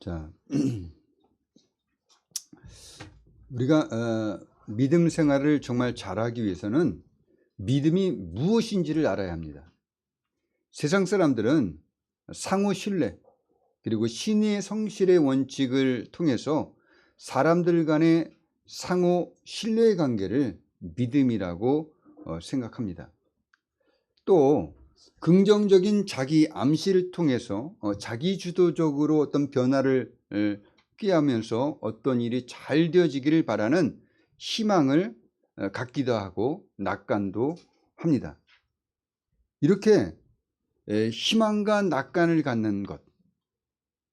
자, 우리가 믿음 생활을 정말 잘하기 위해서는 믿음이 무엇인지를 알아야 합니다. 세상 사람들은 상호 신뢰 그리고 신의 성실의 원칙을 통해서 사람들 간의 상호 신뢰의 관계를 믿음이라고 생각합니다. 또 긍정적인 자기 암시를 통해서 자기 주도적으로 어떤 변화를 꾀하면서 어떤 일이 잘 되어지기를 바라는 희망을 갖기도 하고 낙관도 합니다. 이렇게 희망과 낙관을 갖는 것,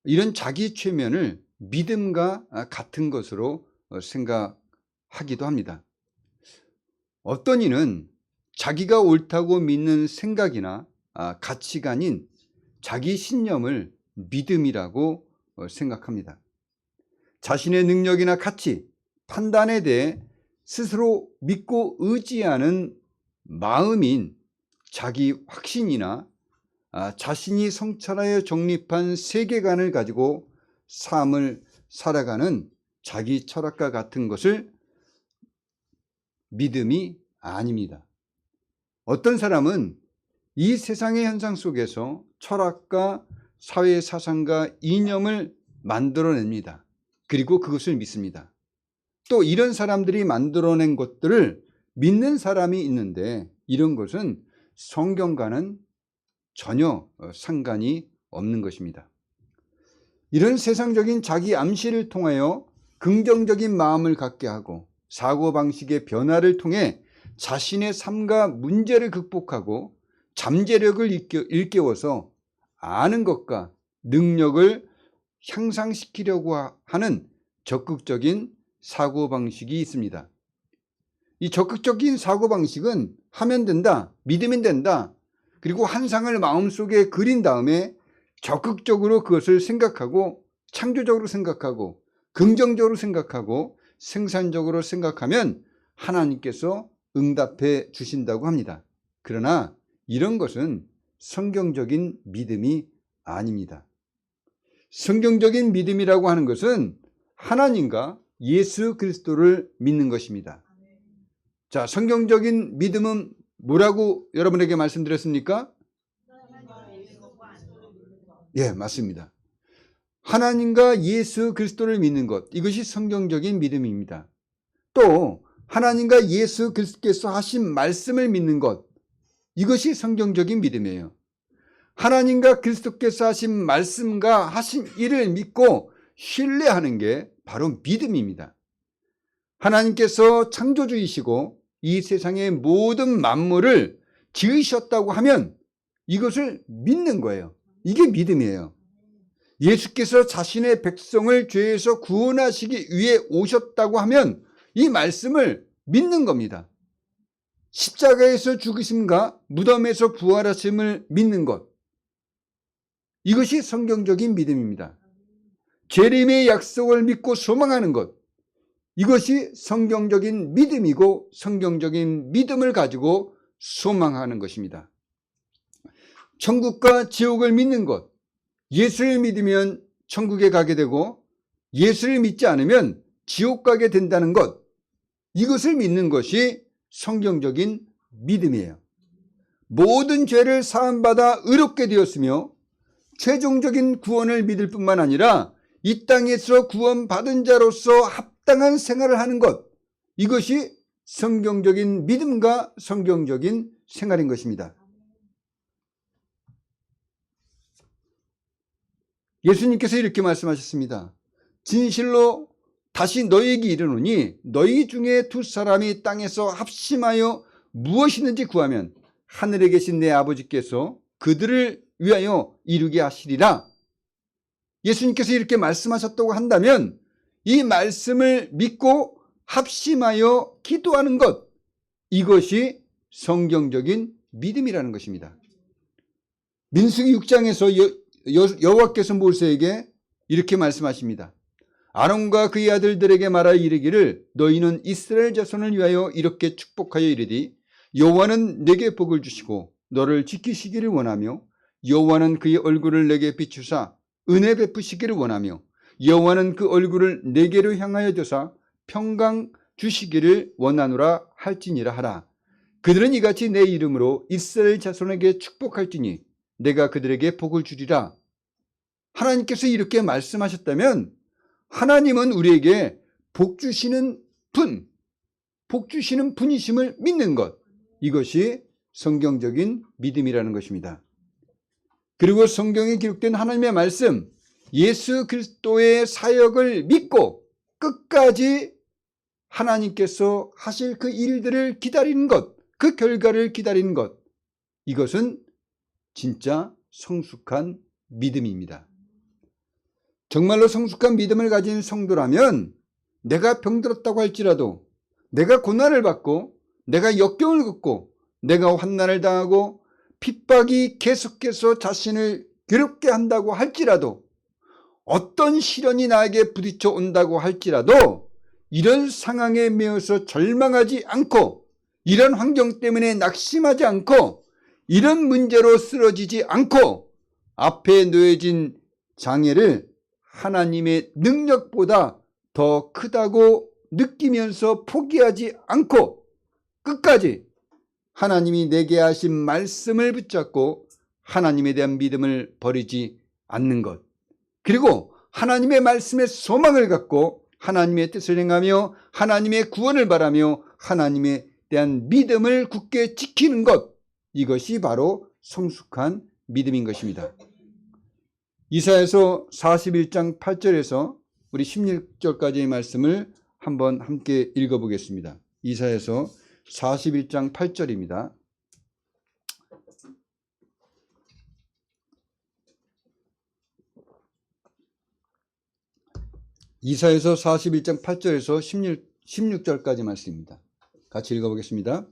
이런 자기 최면을 믿음과 같은 것으로 생각하기도 합니다. 어떤 이는 자기가 옳다고 믿는 생각이나 가치관인 자기 신념을 믿음이라고 생각합니다. 자신의 능력이나 가치, 판단에 대해 스스로 믿고 의지하는 마음인 자기 확신이나 자신이 성찰하여 정립한 세계관을 가지고 삶을 살아가는 자기 철학과 같은 것을 믿음이 아닙니다. 어떤 사람은 이 세상의 현상 속에서 철학과 사회 사상과 이념을 만들어냅니다. 그리고 그것을 믿습니다. 또 이런 사람들이 만들어낸 것들을 믿는 사람이 있는데 이런 것은 성경과는 전혀 상관이 없는 것입니다. 이런 세상적인 자기 암시를 통하여 긍정적인 마음을 갖게 하고 사고방식의 변화를 통해 자신의 삶과 문제를 극복하고 잠재력을 일깨워서 아는 것과 능력을 향상시키려고 하는 적극적인 사고방식이 있습니다. 이 적극적인 사고방식은 하면 된다, 믿으면 된다, 그리고 한 상을 마음속에 그린 다음에 적극적으로 그것을 생각하고 창조적으로 생각하고 긍정적으로 생각하고 생산적으로 생각하면 하나님께서 응답해 주신다고 합니다. 그러나 이런 것은 성경적인 믿음이 아닙니다. 성경적인 믿음이라고 하는 것은 하나님과 예수 그리스도를 믿는 것입니다. 자, 성경적인 믿음은 뭐라고 여러분에게 말씀드렸습니까? 예, 맞습니다. 하나님과 예수 그리스도를 믿는 것, 이것이 성경적인 믿음입니다. 또 하나님과 예수 그리스도께서 하신 말씀을 믿는 것, 이것이 성경적인 믿음이에요. 하나님과 그리스도께서 하신 말씀과 하신 일을 믿고 신뢰하는 게 바로 믿음입니다. 하나님께서 창조주이시고 이 세상의 모든 만물을 지으셨다고 하면 이것을 믿는 거예요. 이게 믿음이에요. 예수께서 자신의 백성을 죄에서 구원하시기 위해 오셨다고 하면 이 말씀을 믿는 겁니다. 십자가에서 죽으심과 무덤에서 부활하심을 믿는 것, 이것이 성경적인 믿음입니다. 재림의 약속을 믿고 소망하는 것, 이것이 성경적인 믿음이고 성경적인 믿음을 가지고 소망하는 것입니다. 천국과 지옥을 믿는 것, 예수를 믿으면 천국에 가게 되고 예수를 믿지 않으면 지옥 가게 된다는 것, 이것을 믿는 것이 성경적인 믿음이에요. 모든 죄를 사함받아 의롭게 되었으며 최종적인 구원을 믿을 뿐만 아니라 이 땅에서 구원받은 자로서 합당한 생활을 하는 것, 이것이 성경적인 믿음과 성경적인 생활인 것입니다. 예수님께서 이렇게 말씀하셨습니다. 진실로 다시 너희에게 이르노니 너희 중에 두 사람이 땅에서 합심하여 무엇이든지 구하면 하늘에 계신 내 아버지께서 그들을 위하여 이루게 하시리라. 예수님께서 이렇게 말씀하셨다고 한다면 이 말씀을 믿고 합심하여 기도하는 것, 이것이 성경적인 믿음이라는 것입니다. 민수기 6장에서 여호와께서 모세에게 이렇게 말씀하십니다. 아론과 그의 아들들에게 말하여 이르기를 너희는 이스라엘 자손을 위하여 이렇게 축복하여 이르디 여호와는 내게 복을 주시고 너를 지키시기를 원하며 여호와는 그의 얼굴을 내게 비추사 은혜 베푸시기를 원하며 여호와는 그 얼굴을 내게로 향하여 두사 평강 주시기를 원하노라 할지니라 하라. 그들은 이같이 내 이름으로 이스라엘 자손에게 축복할지니 내가 그들에게 복을 주리라. 하나님께서 이렇게 말씀하셨다면 하나님은 우리에게 복 주시는 분이심을 믿는 것, 이것이 성경적인 믿음이라는 것입니다. 그리고 성경에 기록된 하나님의 말씀, 예수 그리스도의 사역을 믿고 끝까지 하나님께서 하실 그 일들을 기다리는 것, 그 결과를 기다리는 것, 이것은 진짜 성숙한 믿음입니다. 정말로 성숙한 믿음을 가진 성도라면 내가 병들었다고 할지라도, 내가 고난을 받고, 내가 역경을 겪고, 내가 환난을 당하고 핍박이 계속해서 자신을 괴롭게 한다고 할지라도, 어떤 시련이 나에게 부딪혀 온다고 할지라도 이런 상황에 매여서 절망하지 않고, 이런 환경 때문에 낙심하지 않고, 이런 문제로 쓰러지지 않고 앞에 놓여진 장애를 하나님의 능력보다 더 크다고 느끼면서 포기하지 않고 끝까지 하나님이 내게 하신 말씀을 붙잡고 하나님에 대한 믿음을 버리지 않는 것, 그리고 하나님의 말씀에 소망을 갖고 하나님의 뜻을 행하며 하나님의 구원을 바라며 하나님에 대한 믿음을 굳게 지키는 것, 이것이 바로 성숙한 믿음인 것입니다. 이사야서 41장 8절에서 우리 16절까지의 말씀을 한번 함께 읽어보겠습니다. 이사야서 41장 8절입니다. 이사야서 41장 8절에서 16절까지 말씀입니다. 같이 읽어보겠습니다.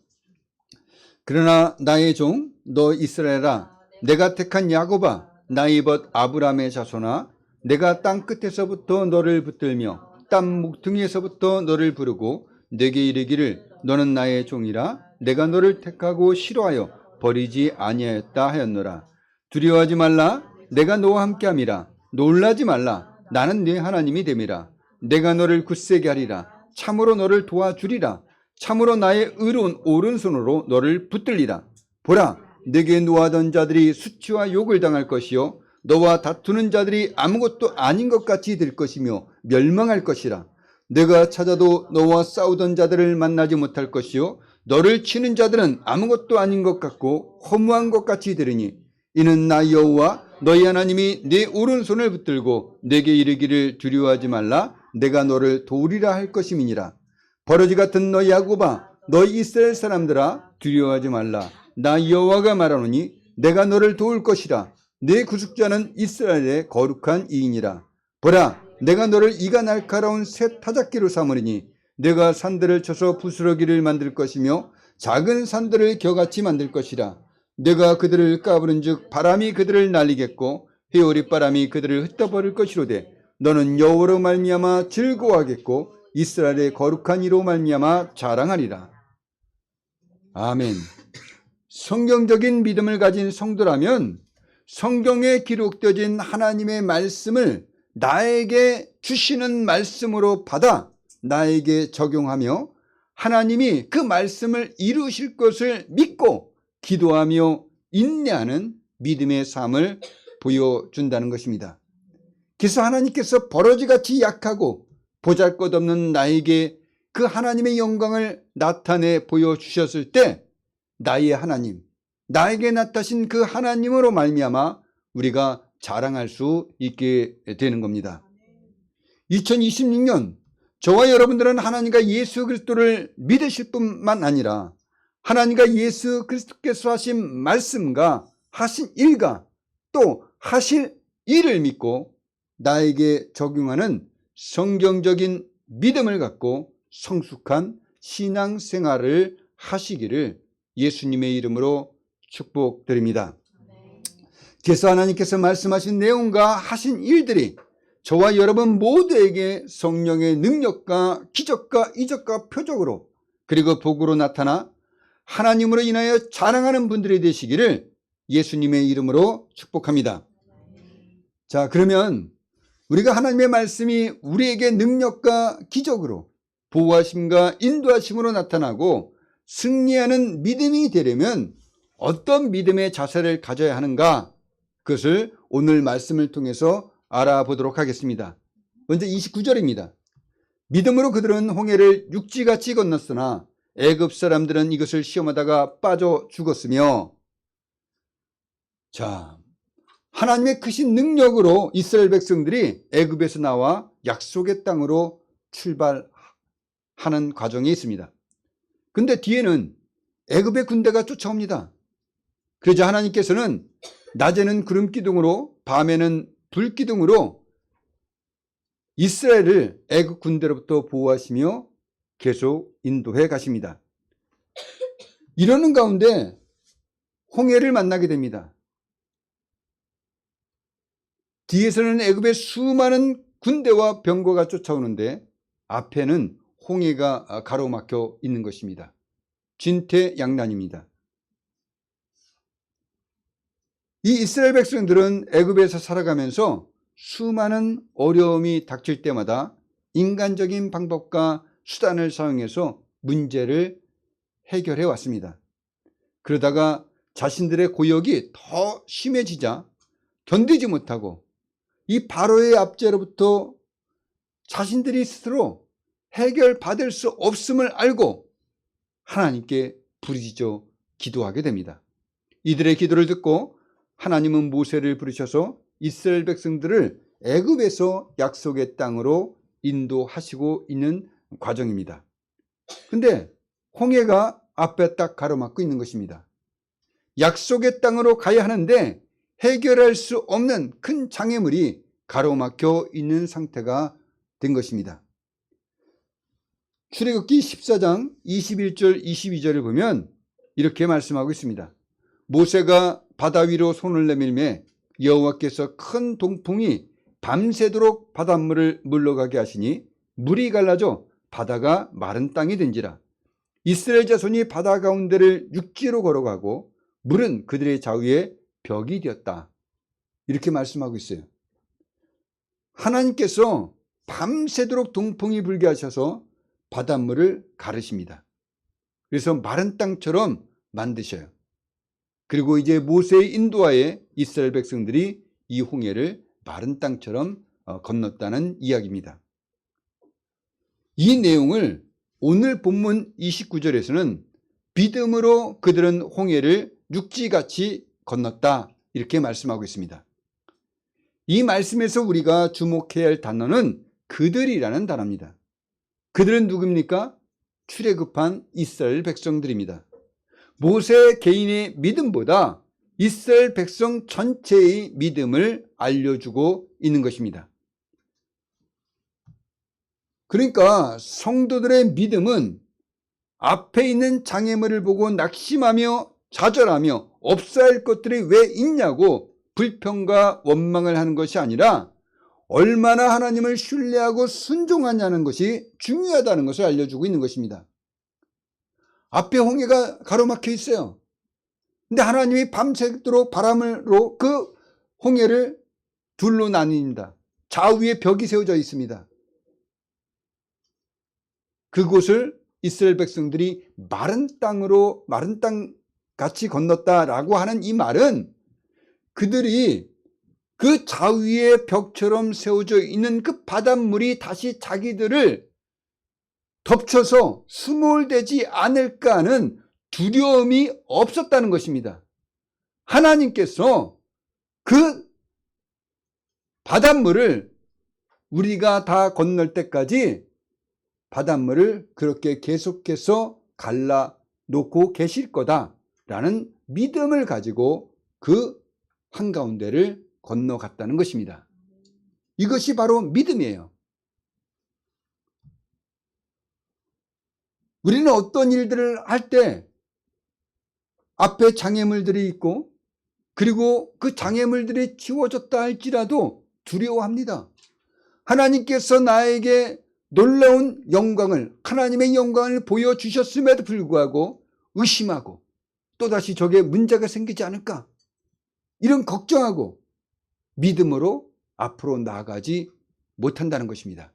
그러나 나의 종 너 이스라엘아, 내가 택한 야곱아, 나의 벗 아브라함의 자손아, 내가 땅 끝에서부터 너를 붙들며 땅 목퉁이에서부터 너를 부르고 내게 이르기를 너는 나의 종이라, 내가 너를 택하고 싫어하여 버리지 아니하였다 하였노라. 두려워하지 말라, 내가 너와 함께함이라. 놀라지 말라, 나는 네 하나님이 됨이라. 내가 너를 굳세게 하리라. 참으로 너를 도와주리라. 참으로 나의 의로운 오른손으로 너를 붙들리라. 보라, 내게 노하던 자들이 수치와 욕을 당할 것이요 너와 다투는 자들이 아무것도 아닌 것 같이 될 것이며 멸망할 것이라. 내가 찾아도 너와 싸우던 자들을 만나지 못할 것이요 너를 치는 자들은 아무것도 아닌 것 같고 허무한 것 같이 되리니, 이는 나 여호와 너희 하나님이 내 오른손을 붙들고 내게 이르기를 두려워하지 말라, 내가 너를 도우리라 할 것임이니라. 버러지 같은 너 야곱아, 너희 이스라엘 사람들아, 두려워하지 말라. 나 여호와가 말하노니 내가 너를 도울 것이라. 내 구속자는 이스라엘의 거룩한 이인이라. 보라, 내가 너를 이가 날카로운 새 타작기로 삼으리니 내가 산들을 쳐서 부스러기를 만들 것이며 작은 산들을 겨같이 만들 것이라. 내가 그들을 까부른즉 바람이 그들을 날리겠고 회오리 바람이 그들을 흩어버릴 것이로되, 너는 여호와로 말미암아 즐거워하겠고 이스라엘의 거룩한 이로 말미암아 자랑하리라. 아멘. 성경적인 믿음을 가진 성도라면 성경에 기록되어진 하나님의 말씀을 나에게 주시는 말씀으로 받아 나에게 적용하며 하나님이 그 말씀을 이루실 것을 믿고 기도하며 인내하는 믿음의 삶을 보여준다는 것입니다. 그래서 하나님께서 버러지같이 약하고 보잘것없는 나에게 그 하나님의 영광을 나타내 보여주셨을 때 나의 하나님, 나에게 나타신 그 하나님으로 말미암아 우리가 자랑할 수 있게 되는 겁니다. 2026년 저와 여러분들은 하나님과 예수 그리스도를 믿으실 뿐만 아니라 하나님과 예수 그리스도께서 하신 말씀과 하신 일과 또 하실 일을 믿고 나에게 적용하는 성경적인 믿음을 갖고 성숙한 신앙생활을 하시기를 예수님의 이름으로 축복드립니다. 그래서 하나님께서 말씀하신 내용과 하신 일들이 저와 여러분 모두에게 성령의 능력과 기적과 이적과 표적으로 그리고 복으로 나타나 하나님으로 인하여 자랑하는 분들이 되시기를 예수님의 이름으로 축복합니다. 자, 그러면 우리가 하나님의 말씀이 우리에게 능력과 기적으로 보호하심과 인도하심으로 나타나고 승리하는 믿음이 되려면 어떤 믿음의 자세를 가져야 하는가, 그것을 오늘 말씀을 통해서 알아보도록 하겠습니다. 먼저 29절입니다. 믿음으로 그들은 홍해를 육지같이 건넜으나 애굽 사람들은 이것을 시험하다가 빠져 죽었으며. 자, 하나님의 크신 능력으로 이스라엘 백성들이 애굽에서 나와 약속의 땅으로 출발하는 과정이 있습니다. 근데 뒤에는 애굽의 군대가 쫓아옵니다. 그러자 하나님께서는 낮에는 구름 기둥으로 밤에는 불 기둥으로 이스라엘을 애굽 군대로부터 보호하시며 계속 인도해 가십니다. 이러는 가운데 홍해를 만나게 됩니다. 뒤에서는 애굽의 수많은 군대와 병거가 쫓아오는데 앞에는 홍해가 가로막혀 있는 것입니다. 진퇴양난입니다. 이 이스라엘 백성들은 애굽에서 살아가면서 수많은 어려움이 닥칠 때마다 인간적인 방법과 수단을 사용해서 문제를 해결해 왔습니다. 그러다가 자신들의 고역이 더 심해지자 견디지 못하고 이 바로의 압제로부터 자신들이 스스로 해결받을 수 없음을 알고 하나님께 부르짖어 기도하게 됩니다. 이들의 기도를 듣고 하나님은 모세를 부르셔서 이스라엘 백성들을 애굽에서 약속의 땅으로 인도하시고 있는 과정입니다. 근데 홍해가 앞에 딱 가로막고 있는 것입니다. 약속의 땅으로 가야 하는데 해결할 수 없는 큰 장애물이 가로막혀 있는 상태가 된 것입니다. 출애굽기 14장 21절 22절을 보면 이렇게 말씀하고 있습니다. 모세가 바다 위로 손을 내밀매 여호와께서 큰 동풍이 밤새도록 바닷물을 물러가게 하시니 물이 갈라져 바다가 마른 땅이 된지라. 이스라엘 자손이 바다 가운데를 육지로 걸어가고 물은 그들의 좌우에 벽이 되었다. 이렇게 말씀하고 있어요. 하나님께서 밤새도록 동풍이 불게 하셔서 바닷물을 가르십니다. 그래서 마른 땅처럼 만드셔요. 그리고 이제 모세의 인도하에 이스라엘 백성들이 이 홍해를 마른 땅처럼 건넜다는 이야기입니다. 이 내용을 오늘 본문 29절에서는 믿음으로 그들은 홍해를 육지같이 건넜다 이렇게 말씀하고 있습니다. 이 말씀에서 우리가 주목해야 할 단어는 그들이라는 단어입니다. 그들은 누굽니까? 출애굽한 이스라엘 백성들입니다. 모세 개인의 믿음보다 이스라엘 백성 전체의 믿음을 알려주고 있는 것입니다. 그러니까 성도들의 믿음은 앞에 있는 장애물을 보고 낙심하며 좌절하며 없어야 할 것들이 왜 있냐고 불평과 원망을 하는 것이 아니라 얼마나 하나님을 신뢰하고 순종하냐는 것이 중요하다는 것을 알려주고 있는 것입니다. 앞에 홍해가 가로막혀 있어요. 근데 하나님이 밤새도록 바람으로 그 홍해를 둘로 나뉩니다. 좌우에 벽이 세워져 있습니다. 그곳을 이스라엘 백성들이 마른 땅 같이 건넜다라고 하는 이 말은 그들이 그 좌우에 벽처럼 세워져 있는 그 바닷물이 다시 자기들을 덮쳐서 수몰되지 않을까 하는 두려움이 없었다는 것입니다. 하나님께서 그 바닷물을 우리가 다 건널 때까지 바닷물을 그렇게 계속해서 갈라놓고 계실 거다라는 믿음을 가지고 그 한가운데를 건너갔다는 것입니다. 이것이 바로 믿음이에요. 우리는 어떤 일들을 할 때 앞에 장애물들이 있고 그리고 그 장애물들이 지워졌다 할지라도 두려워합니다. 하나님께서 나에게 놀라운 영광을, 하나님의 영광을 보여주셨음에도 불구하고 의심하고 또다시 저게 문제가 생기지 않을까 이런 걱정하고 믿음으로 앞으로 나아가지 못한다는 것입니다.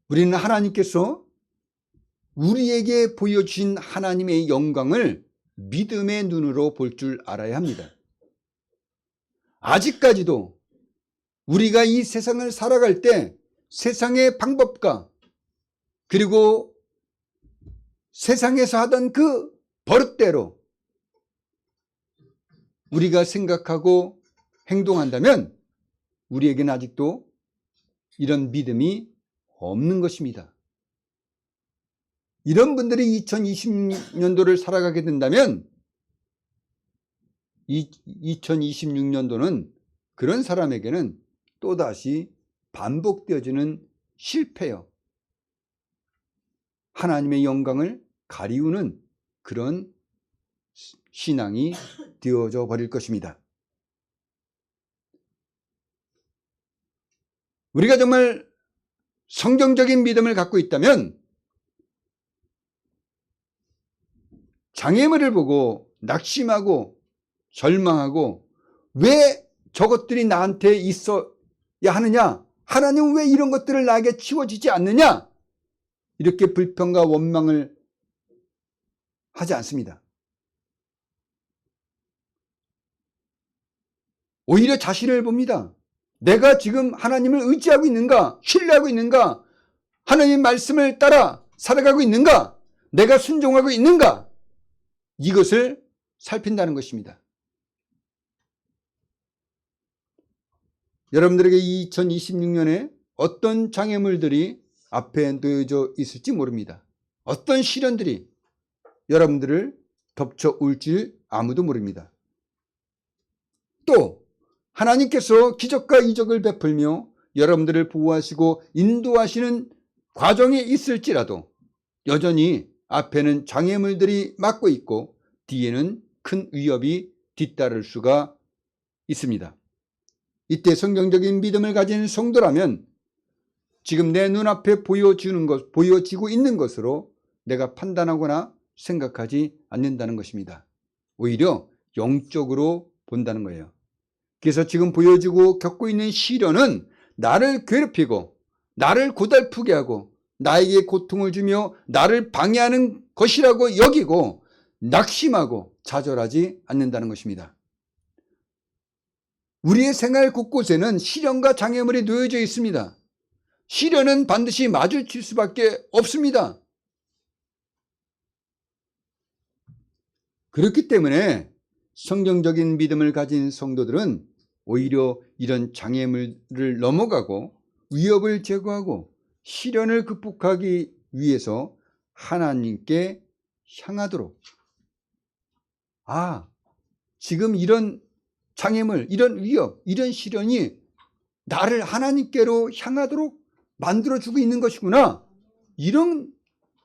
우리는 하나님께서 우리에게 보여주신 하나님의 영광을 믿음의 눈으로 볼 줄 알아야 합니다. 아직까지도 우리가 이 세상을 살아갈 때 세상의 방법과 그리고 세상에서 하던 그 버릇대로 우리가 생각하고 행동한다면 우리에게는 아직도 이런 믿음이 없는 것입니다. 이런 분들이 2020년도를 살아가게 된다면 2026년도는 그런 사람에게는 또다시 반복되어지는 실패요. 하나님의 영광을 가리우는 그런 신앙이 되어져 버릴 것입니다. 우리가 정말 성경적인 믿음을 갖고 있다면 장애물을 보고 낙심하고 절망하고 왜 저것들이 나한테 있어야 하느냐? 하나님은 왜 이런 것들을 나에게 치워지지 않느냐? 이렇게 불평과 원망을 하지 않습니다. 오히려 자신을 봅니다. 내가 지금 하나님을 의지하고 있는가? 신뢰하고 있는가? 하나님의 말씀을 따라 살아가고 있는가? 내가 순종하고 있는가? 이것을 살핀다는 것입니다. 여러분들에게 2026년에 어떤 장애물들이 앞에 놓여져 있을지 모릅니다. 어떤 시련들이 여러분들을 덮쳐올지 아무도 모릅니다. 또 하나님께서 기적과 이적을 베풀며 여러분들을 보호하시고 인도하시는 과정에 있을지라도 여전히 앞에는 장애물들이 막고 있고 뒤에는 큰 위협이 뒤따를 수가 있습니다. 이때 성경적인 믿음을 가진 성도라면 지금 내 눈앞에 보여지고 있는 것으로 내가 판단하거나 생각하지 않는다는 것입니다. 오히려 영적으로 본다는 거예요. 그래서 지금 보여지고 겪고 있는 시련은 나를 괴롭히고 나를 고달프게 하고 나에게 고통을 주며 나를 방해하는 것이라고 여기고 낙심하고 좌절하지 않는다는 것입니다. 우리의 생활 곳곳에는 시련과 장애물이 놓여져 있습니다. 시련은 반드시 마주칠 수밖에 없습니다. 그렇기 때문에 성경적인 믿음을 가진 성도들은 오히려 이런 장애물을 넘어가고 위협을 제거하고 시련을 극복하기 위해서 하나님께 향하도록, 지금 이런 장애물, 이런 위협, 이런 시련이 나를 하나님께로 향하도록 만들어주고 있는 것이구나. 이런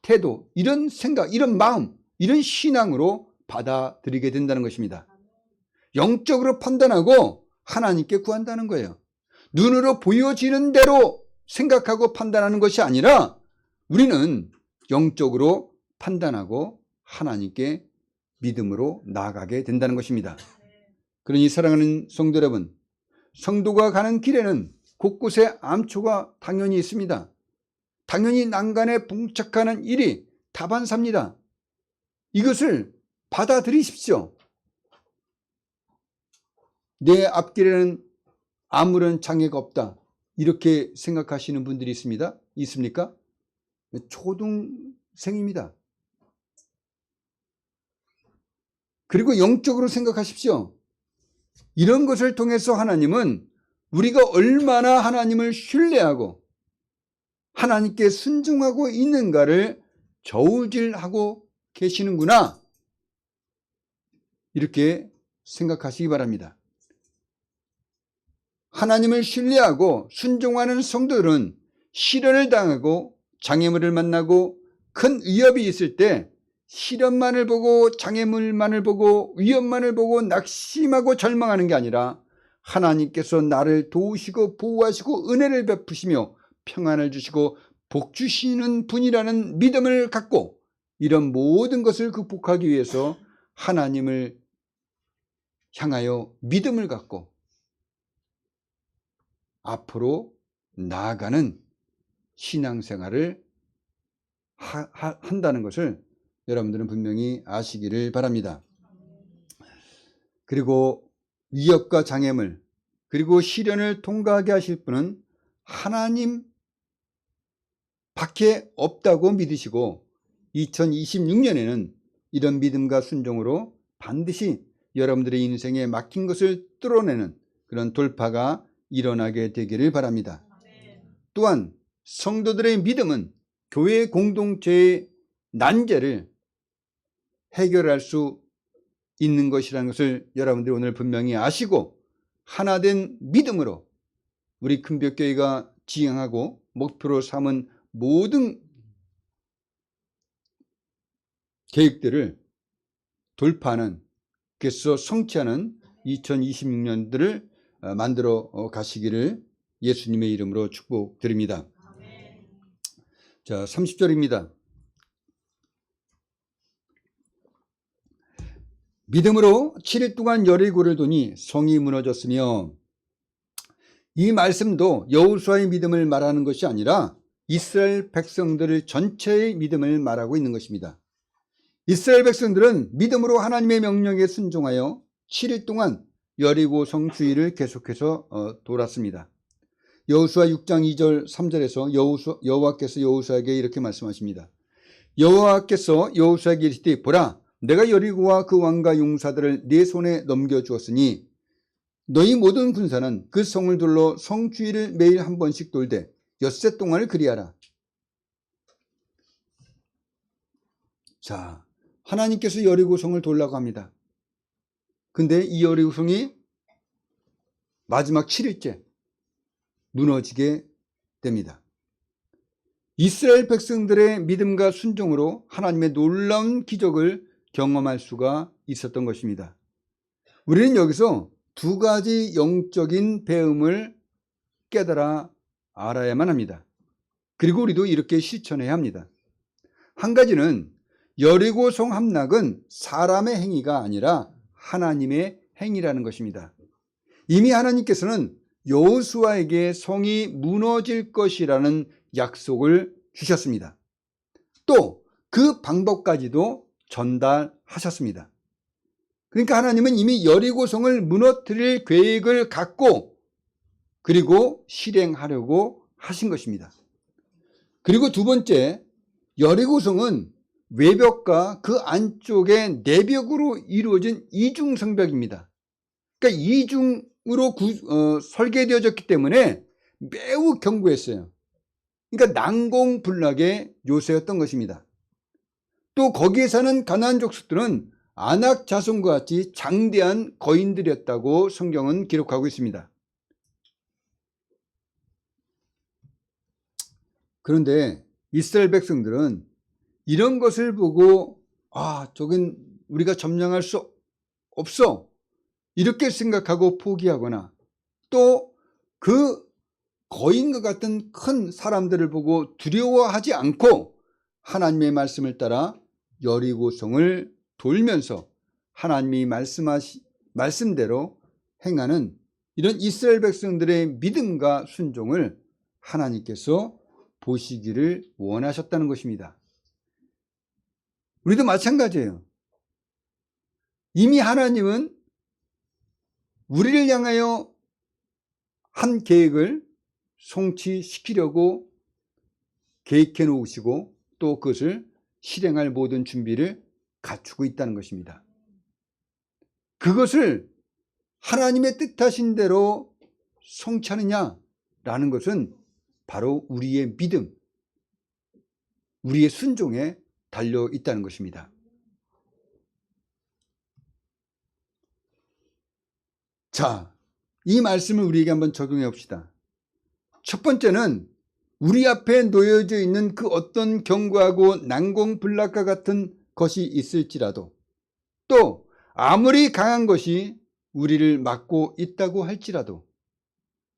태도, 이런 생각, 이런 마음, 이런 신앙으로 받아들이게 된다는 것입니다. 영적으로 판단하고 하나님께 구한다는 거예요. 눈으로 보여지는 대로 생각하고 판단하는 것이 아니라 우리는 영적으로 판단하고 하나님께 믿음으로 나아가게 된다는 것입니다. 그러니 사랑하는 성도 여러분, 성도가 가는 길에는 곳곳에 암초가 당연히 있습니다. 당연히 난간에 봉착하는 일이 다반사입니다. 이것을 받아들이십시오. 내 앞길에는 아무런 장애가 없다, 이렇게 생각하시는 분들이 있습니까? 초등생입니다. 그리고 영적으로 생각하십시오. 이런 것을 통해서 하나님은 우리가 얼마나 하나님을 신뢰하고 하나님께 순종하고 있는가를 저울질하고 계시는구나, 이렇게 생각하시기 바랍니다. 하나님을 신뢰하고 순종하는 성도들은 시련을 당하고 장애물을 만나고 큰 위협이 있을 때 시련만을 보고 장애물만을 보고 위협만을 보고 낙심하고 절망하는 게 아니라 하나님께서 나를 도우시고 보호하시고 은혜를 베푸시며 평안을 주시고 복 주시는 분이라는 믿음을 갖고 이런 모든 것을 극복하기 위해서 하나님을 향하여 믿음을 갖고 앞으로 나아가는 신앙생활을 한다는 것을 여러분들은 분명히 아시기를 바랍니다. 그리고 위협과 장애물 그리고 시련을 통과하게 하실 분은 하나님 밖에 없다고 믿으시고 2026년에는 이런 믿음과 순종으로 반드시 여러분들의 인생에 막힌 것을 뚫어내는 그런 돌파가 일어나게 되기를 바랍니다. 또한 성도들의 믿음은 교회 공동체의 난제를 해결할 수 있는 것이라는 것을 여러분들이 오늘 분명히 아시고 하나된 믿음으로 우리 큰벽교회가 지향하고 목표로 삼은 모든 계획들을 돌파하는, 그래서 성취하는 2026년들을 만들어 가시기를 예수님의 이름으로 축복드립니다. 자, 30절입니다. 믿음으로 7일 동안 여리고를 도니 성이 무너졌으며, 이 말씀도 여호수아의 믿음을 말하는 것이 아니라 이스라엘 백성들 전체의 믿음을 말하고 있는 것입니다. 이스라엘 백성들은 믿음으로 하나님의 명령에 순종하여 7일 동안 여리고 성 주위를 계속해서 돌았습니다. 여호수아 6장 2절 3절에서 여호와께서 여호수아에게 이렇게 말씀하십니다. 여호와께서 여호수아에게 이르시되 보라, 내가 여리고와 그 왕과 용사들을 네 손에 넘겨주었으니 너희 모든 군사는 그 성을 둘러 성 주위를 매일 한 번씩 돌되 엿새 동안을 그리하라. 자, 하나님께서 여리고 성을 돌라고 합니다. 근데 이 여리고 성이 마지막 7일째 무너지게 됩니다. 이스라엘 백성들의 믿음과 순종으로 하나님의 놀라운 기적을 경험할 수가 있었던 것입니다. 우리는 여기서 두 가지 영적인 배움을 깨달아 알아야만 합니다. 그리고 우리도 이렇게 실천해야 합니다. 한 가지는 여리고 성 함락은 사람의 행위가 아니라 하나님의 행위라는 것입니다. 이미 하나님께서는 여호수아에게 성이 무너질 것이라는 약속을 주셨습니다. 또 그 방법까지도 전달하셨습니다. 그러니까 하나님은 이미 여리고 성을 무너뜨릴 계획을 갖고 그리고 실행하려고 하신 것입니다. 그리고 두 번째, 여리고 성은 외벽과 그 안쪽의 내벽으로 이루어진 이중 성벽입니다. 그러니까 이중으로 설계되어졌기 때문에 매우 견고했어요. 그러니까 난공불락의 요새였던 것입니다. 또 거기에 사는 가나안 족속들은 아낙 자손과 같이 장대한 거인들이었다고 성경은 기록하고 있습니다. 그런데 이스라엘 백성들은 이런 것을 보고 저긴 우리가 점령할 수 없어 이렇게 생각하고 포기하거나, 또 그 거인과 같은 큰 사람들을 보고 두려워하지 않고 하나님의 말씀을 따라 여리고성을 돌면서 하나님이 말씀대로 행하는 이런 이스라엘 백성들의 믿음과 순종을 하나님께서 보시기를 원하셨다는 것입니다. 우리도 마찬가지예요. 이미 하나님은 우리를 향하여 한 계획을 성취시키려고 계획해 놓으시고 또 그것을 실행할 모든 준비를 갖추고 있다는 것입니다. 그것을 하나님의 뜻하신 대로 성취하느냐라는 것은 바로 우리의 믿음, 우리의 순종에 달려 있다는 것입니다. 자, 이 말씀을 우리에게 한번 적용해 봅시다. 첫 번째는 우리 앞에 놓여져 있는 그 어떤 견고하고 난공불락과 같은 것이 있을지라도, 또 아무리 강한 것이 우리를 막고 있다고 할지라도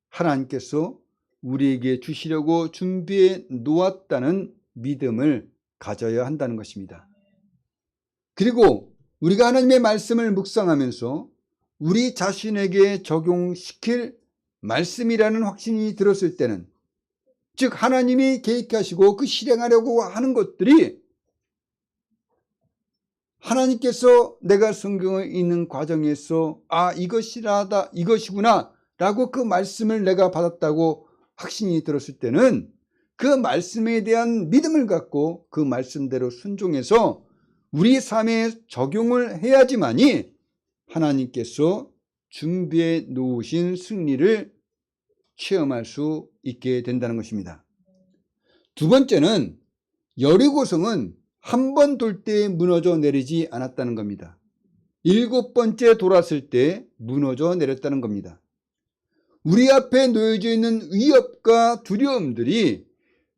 하나님께서 우리에게 주시려고 준비해 놓았다는 믿음을 가져야 한다는 것입니다. 그리고 우리가 하나님의 말씀을 묵상하면서 우리 자신에게 적용시킬 말씀이라는 확신이 들었을 때는, 즉 하나님이 계획하시고 그 실행하려고 하는 것들이 하나님께서 내가 성경에 있는 과정에서 이것이구나 라고 그 말씀을 내가 받았다고 확신이 들었을 때는 그 말씀에 대한 믿음을 갖고 그 말씀대로 순종해서 우리 삶에 적용을 해야지만이 하나님께서 준비해 놓으신 승리를 체험할 수 있게 된다는 것입니다. 두 번째는 여리고성은 한 번 돌 때 무너져 내리지 않았다는 겁니다. 7번째 돌았을 때 무너져 내렸다는 겁니다. 우리 앞에 놓여져 있는 위협과 두려움들이,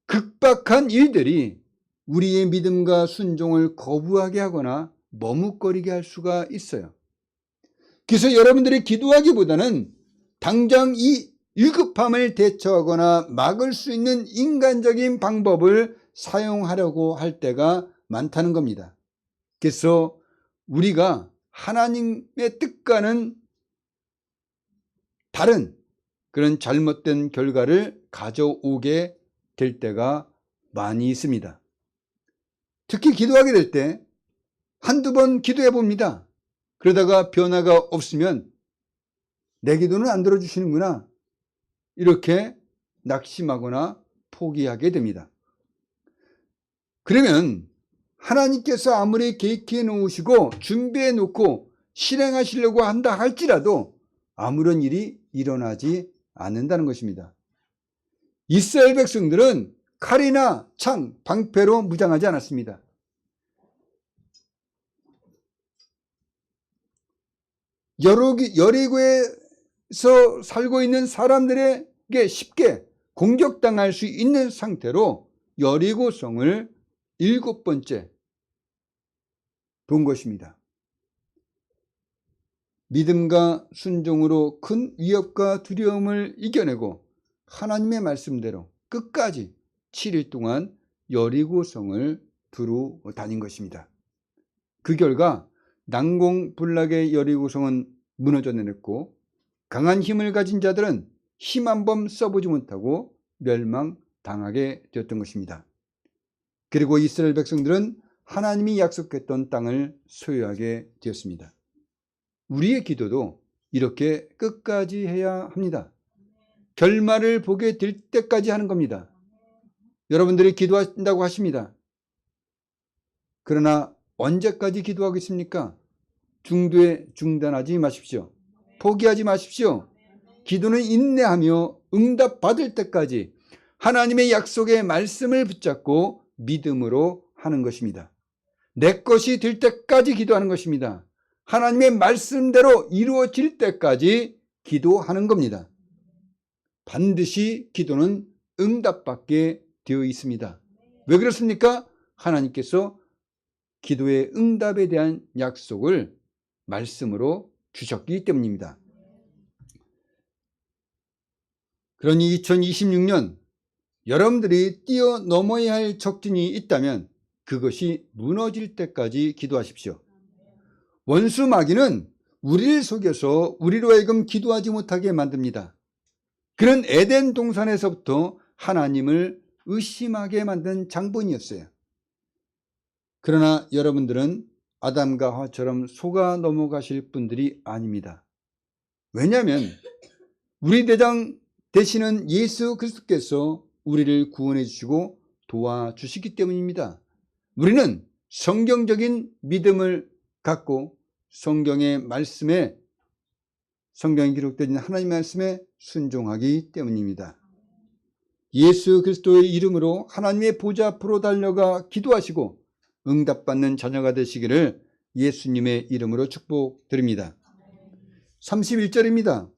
극박한 일들이 우리의 믿음과 순종을 거부하게 하거나 머뭇거리게 할 수가 있어요. 그래서 여러분들이 기도하기보다는 당장 이 위급함을 대처하거나 막을 수 있는 인간적인 방법을 사용하려고 할 때가 많다는 겁니다. 그래서 우리가 하나님의 뜻과는 다른 그런 잘못된 결과를 가져오게 될 때가 많이 있습니다. 특히 기도하게 될 때 한두 번 기도해 봅니다. 그러다가 변화가 없으면 내 기도는 안 들어주시는구나, 이렇게 낙심하거나 포기하게 됩니다. 그러면 하나님께서 아무리 계획해 놓으시고 준비해 놓고 실행하시려고 한다 할지라도 아무런 일이 일어나지 않는다는 것입니다. 이스라엘 백성들은 칼이나 창, 방패로 무장하지 않았습니다. 여리고에서 살고 있는 사람들에게 쉽게 공격당할 수 있는 상태로 여리고성을 7번째 본 것입니다. 믿음과 순종으로 큰 위협과 두려움을 이겨내고 하나님의 말씀대로 끝까지 7일 동안 여리고성을 두루 다닌 것입니다. 그 결과 난공불락의 여리고성은 무너져 내렸고 강한 힘을 가진 자들은 힘 한 번 써보지 못하고 멸망당하게 되었던 것입니다. 그리고 이스라엘 백성들은 하나님이 약속했던 땅을 소유하게 되었습니다. 우리의 기도도 이렇게 끝까지 해야 합니다. 결말을 보게 될 때까지 하는 겁니다. 여러분들이 기도한다고 하십니다. 그러나 언제까지 기도하겠습니까? 중도에 중단하지 마십시오. 포기하지 마십시오. 기도는 인내하며 응답받을 때까지 하나님의 약속의 말씀을 붙잡고 믿음으로 하는 것입니다. 내 것이 될 때까지 기도하는 것입니다. 하나님의 말씀대로 이루어질 때까지 기도하는 겁니다. 반드시 기도는 응답받게 되어 있습니다. 왜 그렇습니까? 하나님께서 기도의 응답에 대한 약속을 말씀으로 주셨기 때문입니다. 그러니 2026년 여러분들이 뛰어넘어야 할 적진이 있다면 그것이 무너질 때까지 기도하십시오. 원수 마귀는 우리를 속여서 우리로 하여금 기도하지 못하게 만듭니다. 그는 에덴 동산에서부터 하나님을 의심하게 만든 장본이었어요. 그러나 여러분들은 아담과 하와처럼 속아 넘어가실 분들이 아닙니다. 왜냐하면 우리 대장 되시는 예수 그리스도께서 우리를 구원해 주시고 도와주시기 때문입니다. 우리는 성경적인 믿음을 갖고 성경의 말씀에, 성경에 기록되어 하나님의 말씀에 순종하기 때문입니다. 예수 그리스도의 이름으로 하나님의 보좌 앞으로 달려가 기도하시고 응답받는 자녀가 되시기를 예수님의 이름으로 축복드립니다. 31절입니다.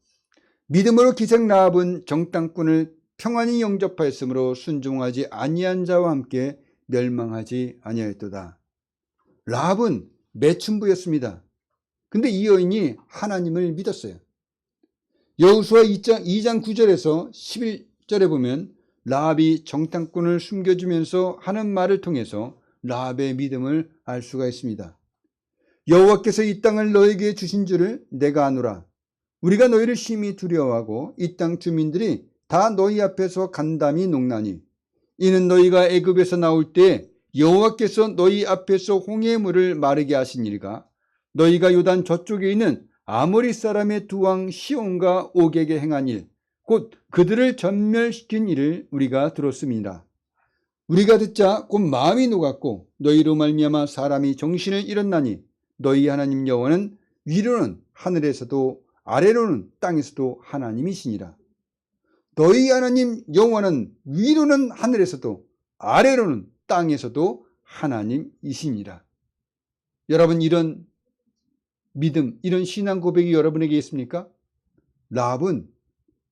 믿음으로 기생 라합은 정탐꾼을 평안히 영접하였으므로 순종하지 아니한 자와 함께 멸망하지 아니하였도다. 라합은 매춘부였습니다. 근데 이 여인이 하나님을 믿었어요. 여호수아 2장 9절에서 11절에 보면 라합이 정탐꾼을 숨겨주면서 하는 말을 통해서 라합의 믿음을 알 수가 있습니다. 여호와께서 이 땅을 너에게 주신 줄을 내가 아노라. 우리가 너희를 심히 두려워하고 이 땅 주민들이 다 너희 앞에서 간담이 녹나니 이는 너희가 애굽에서 나올 때 여호와께서 너희 앞에서 홍해의 물을 마르게 하시니라. 너희가 요단 저쪽에 있는 아모리 사람의 두 왕 시온과 옥에게 행한 일, 곧 그들을 전멸시킨 일을 우리가 들었습니다. 우리가 듣자 곧 마음이 녹았고 너희로 말미암아 사람이 정신을 잃었나니 너희 하나님 여호와는 위로는 하늘에서도 아래로는 땅에서도 하나님이시니라. 너희 하나님 여호와는 위로는 하늘에서도 아래로는 땅에서도 하나님이시니라. 여러분, 이런 믿음, 이런 신앙 고백이 여러분에게 있습니까? 라합은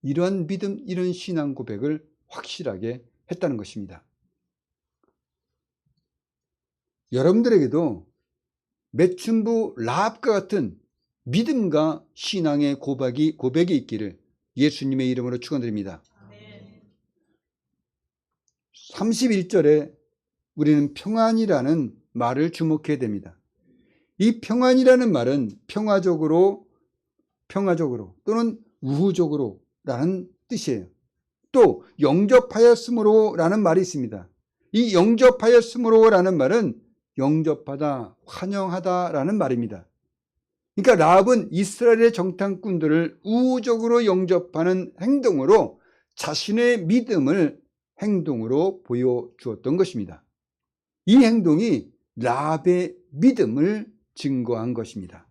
이러한 믿음, 이런 신앙 고백을 확실하게 했다는 것입니다. 여러분들에게도 매춘부 라합과 같은 믿음과 신앙의 고백이 있기를 예수님의 이름으로 축원드립니다. 31절에 우리는 평안이라는 말을 주목해야 됩니다. 이 평안이라는 말은 평화적으로 또는 우호적으로라는 뜻이에요. 또 영접하였으므로라는 말이 있습니다. 이 영접하였으므로라는 말은 영접하다, 환영하다라는 말입니다. 그러니까 라합은 이스라엘의 정탐꾼들을 우호적으로 영접하는 행동으로 자신의 믿음을 행동으로 보여주었던 것입니다. 이 행동이 라합의 믿음을 증거한 것입니다.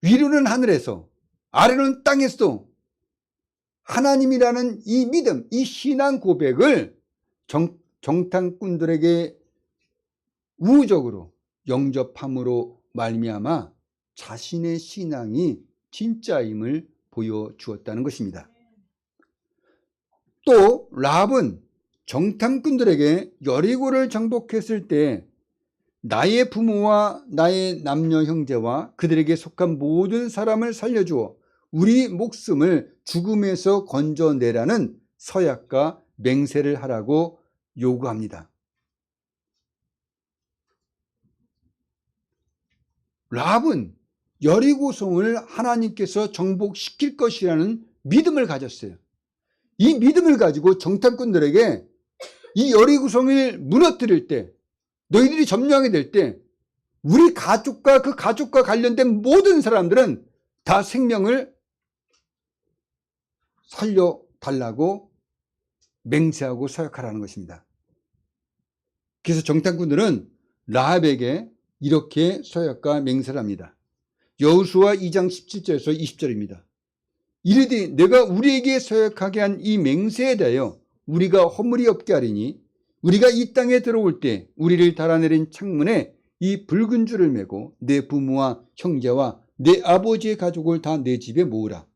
위로는 하늘에서 아래로는 땅에서도 하나님이라는 이 믿음, 이 신앙 고백을 정탐꾼들에게 우호적으로 영접함으로 말미암아 자신의 신앙이 진짜임을 보여주었다는 것입니다. 또 라합은 정탐꾼들에게 여리고를 정복했을 때 나의 부모와 나의 남녀 형제와 그들에게 속한 모든 사람을 살려주어 우리 목숨을 죽음에서 건져내라는 서약과 맹세를 하라고 요구합니다. 라합은 여리고성을 하나님께서 정복시킬 것이라는 믿음을 가졌어요. 이 믿음을 가지고 정탐꾼들에게 이 여리고성을 무너뜨릴 때, 너희들이 점령하게 될 때 우리 가족과 그 가족과 관련된 모든 사람들은 다 생명을 살려달라고 맹세하고 서약하라는 것입니다. 그래서 정탐꾼들은 라합에게 이렇게 서약과 맹세를 합니다. 여호수아 2장 17절에서 20절입니다. 이르되 내가 우리에게 서약하게 한 이 맹세에 대하여 우리가 허물이 없게 하리니 우리가 이 땅에 들어올 때 우리를 달아내린 창문에 이 붉은 줄을 메고 내 부모와 형제와 내 아버지의 가족을 다 내 집에 모으라.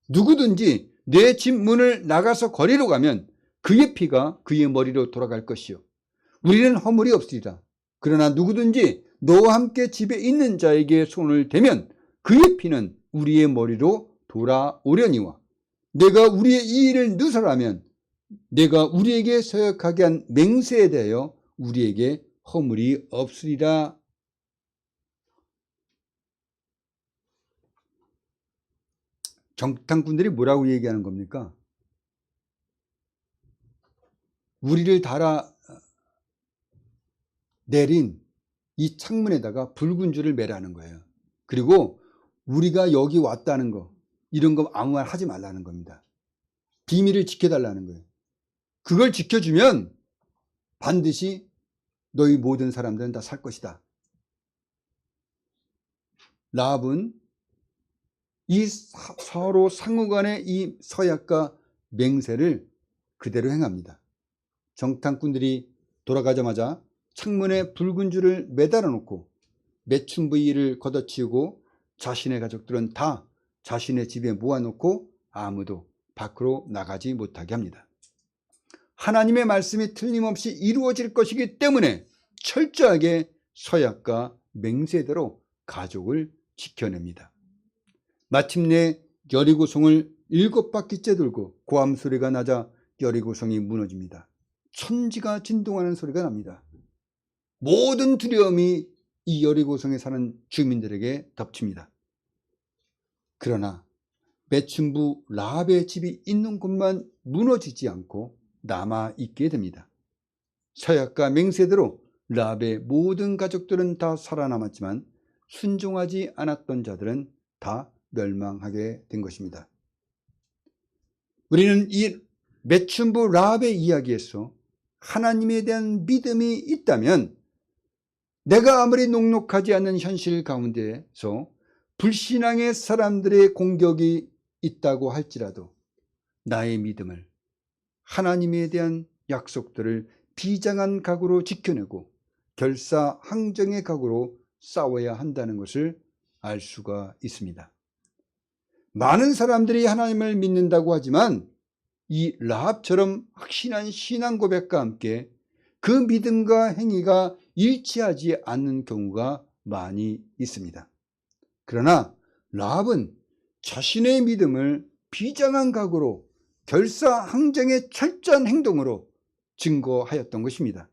누구든지 내 집 문을 나가서 거리로 가면 그의 피가 그의 머리로 돌아갈 것이요 우리는 허물이 없으리라. 그러나 누구든지 너와 함께 집에 있는 자에게 손을 대면 그의 피는 우리의 머리로 돌아오려니와 내가 우리의 이 일을 누설하면 내가 우리에게 서약하게 한 맹세에 대하여 우리에게 허물이 없으리라. 정탐꾼들이 뭐라고 얘기하는 겁니까? 우리를 달아내린 이 창문에다가 붉은 줄을 매라는 거예요. 그리고 우리가 여기 왔다는 거, 이런 거 아무 말 하지 말라는 겁니다. 비밀을 지켜달라는 거예요. 그걸 지켜주면 반드시 너희 모든 사람들은 다 살 것이다. 라합은 이 서로 상호간의 이 서약과 맹세를 그대로 행합니다. 정탐꾼들이 돌아가자마자 창문에 붉은 줄을 매달아 놓고 매춘부이를 걷어치우고 자신의 가족들은 다 자신의 집에 모아놓고 아무도 밖으로 나가지 못하게 합니다. 하나님의 말씀이 틀림없이 이루어질 것이기 때문에 철저하게 서약과 맹세대로 가족을 지켜냅니다. 마침내 여리고성을 7바퀴째 돌고 고함 소리가 나자 여리고성이 무너집니다. 천지가 진동하는 소리가 납니다. 모든 두려움이 이 여리고성에 사는 주민들에게 덮칩니다. 그러나 매춘부 라합의 집이 있는 곳만 무너지지 않고 남아있게 됩니다. 서약과 맹세대로 라합의 모든 가족들은 다 살아남았지만 순종하지 않았던 자들은 다 멸망하게 된 것입니다. 우리는 이 매춘부 라합의 이야기에서 하나님에 대한 믿음이 있다면 내가 아무리 녹록하지 않는 현실 가운데서 불신앙의 사람들의 공격이 있다고 할지라도 나의 믿음을, 하나님에 대한 약속들을 비장한 각오로 지켜내고 결사항정의 각오로 싸워야 한다는 것을 알 수가 있습니다. 많은 사람들이 하나님을 믿는다고 하지만 이 라합처럼 확신한 신앙 고백과 함께 그 믿음과 행위가 일치하지 않는 경우가 많이 있습니다. 그러나 라합은 자신의 믿음을 비장한 각오로 결사항정의 철저한 행동으로 증거하였던 것입니다.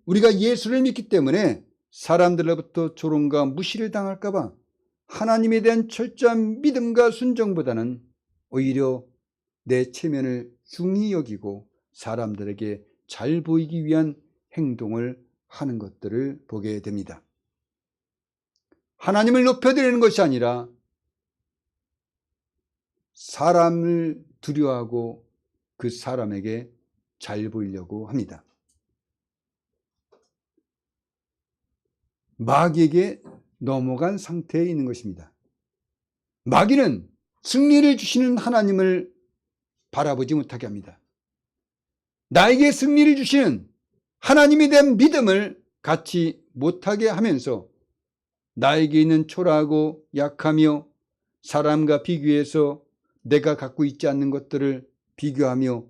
우리가 예수를 믿기 때문에 사람들로부터 조롱과 무시를 당할까 봐 하나님에 대한 철저한 믿음과 순종보다는 오히려 내 체면을 중히 여기고 사람들에게 잘 보이기 위한 행동을 하는 것들을 보게 됩니다. 하나님을 높여드리는 것이 아니라 사람을 두려워하고 그 사람에게 잘 보이려고 합니다. 마귀에게 넘어간 상태에 있는 것입니다. 마귀는 승리를 주시는 하나님을 바라보지 못하게 합니다. 나에게 승리를 주시는 하나님에 대한 믿음을 갖지 못하게 하면서 나에게 있는 초라하고 약하며 사람과 비교해서 내가 갖고 있지 않는 것들을 비교하며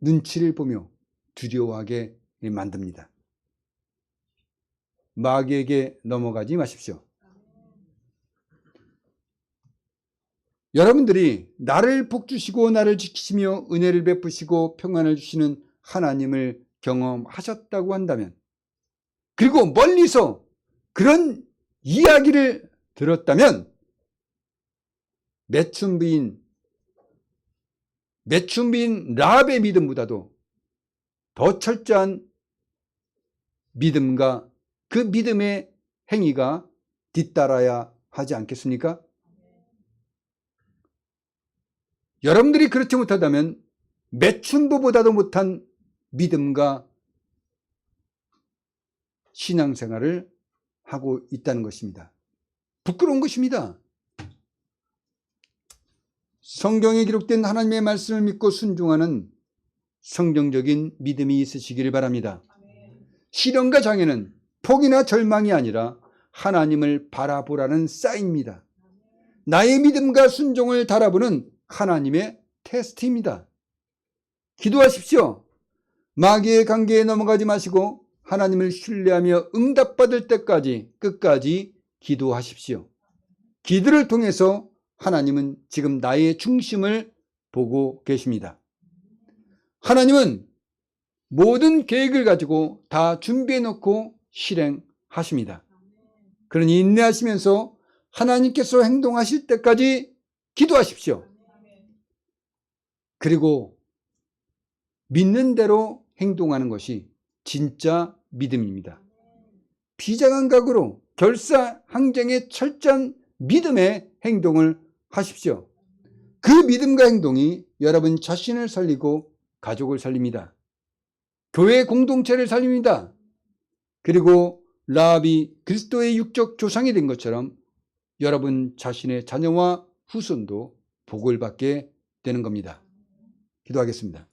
눈치를 보며 두려워하게 만듭니다. 마귀에게 넘어가지 마십시오. 여러분들이 나를 복주시고 나를 지키시며 은혜를 베푸시고 평안을 주시는 하나님을 경험하셨다고 한다면, 그리고 멀리서 그런 이야기를 들었다면 매춘부인 라합의 믿음보다도 더 철저한 믿음과 그 믿음의 행위가 뒤따라야 하지 않겠습니까? 여러분들이 그렇지 못하다면 매춘부보다도 못한 믿음과 신앙생활을 하고 있다는 것입니다. 부끄러운 것입니다. 성경에 기록된 하나님의 말씀을 믿고 순종하는 성경적인 믿음이 있으시기를 바랍니다. 시련과 장애는 포기나 절망이 아니라 하나님을 바라보라는 사인입니다. 나의 믿음과 순종을 달아보는 하나님의 테스트입니다. 기도하십시오. 마귀의 관계에 넘어가지 마시고 하나님을 신뢰하며 응답받을 때까지 끝까지 기도하십시오. 기도를 통해서 하나님은 지금 나의 중심을 보고 계십니다. 하나님은 모든 계획을 가지고 다 준비해 놓고 실행하십니다. 그러니 인내하시면서 하나님께서 행동하실 때까지 기도하십시오. 그리고 믿는 대로 행동하는 것이 진짜 믿음입니다. 비장한 각오로 결사항정의 철저한 믿음의 행동을 하십시오. 그 믿음과 행동이 여러분 자신을 살리고 가족을 살립니다. 교회 공동체를 살립니다. 그리고 라합이 그리스도의 육적 조상이 된 것처럼 여러분 자신의 자녀와 후손도 복을 받게 되는 겁니다. 기도하겠습니다.